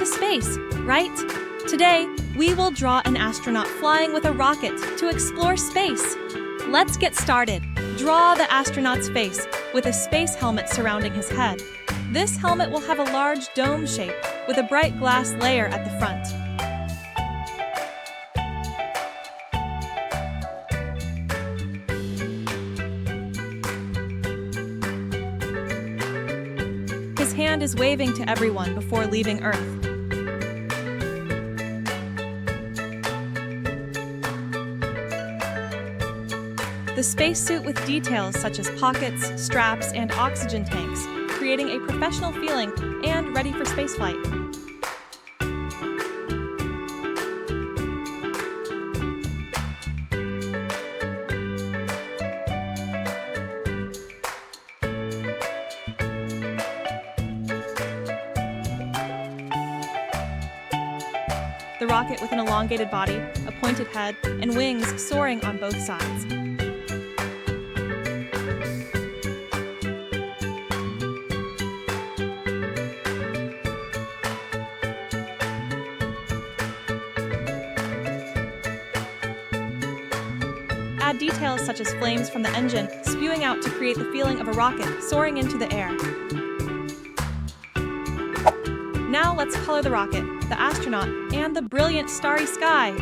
to space, right? Today, we will draw an astronaut flying with a rocket to explore space. Let's get started. Draw the astronaut's face with a space helmet surrounding his head. This helmet will have a large dome shape with a bright glass layer at the front. His hand is waving to everyone before leaving Earth. The spacesuit with details such as pockets, straps, and oxygen tanks, creating a professional feeling and ready for spaceflight. The rocket with an elongated body, a pointed head, and wings soaring on both sides. Add details such as flames from the engine spewing out to create the feeling of a rocket soaring into the air. Now let's color the rocket, the astronaut, and the brilliant starry sky.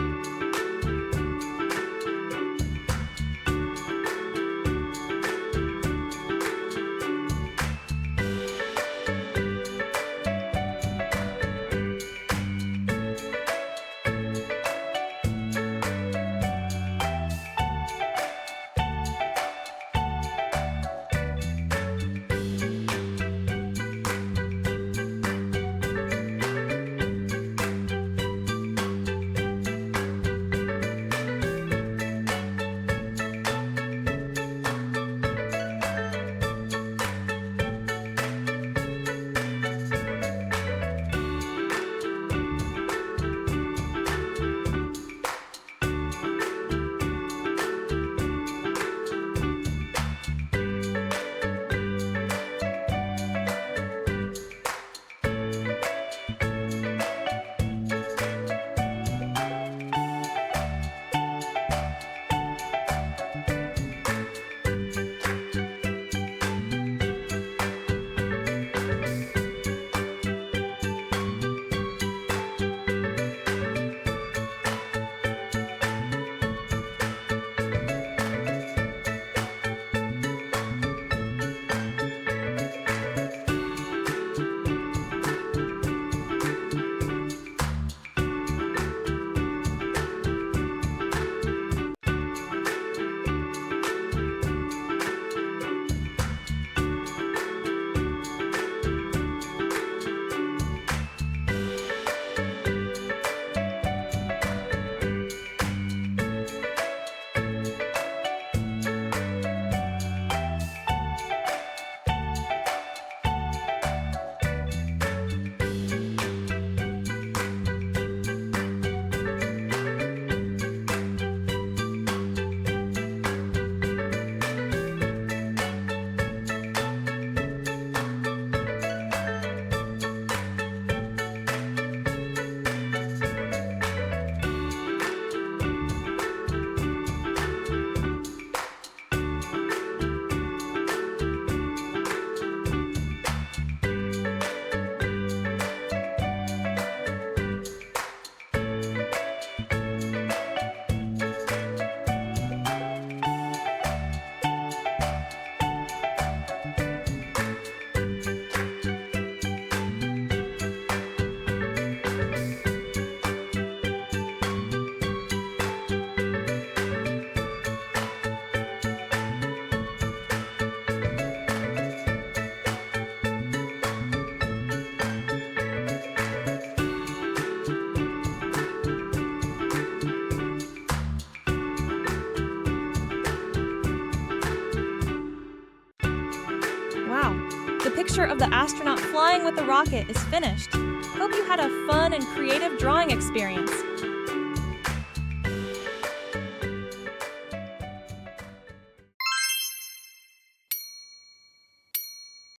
The picture of the astronaut flying with the rocket is finished. Hope you had a fun and creative drawing experience.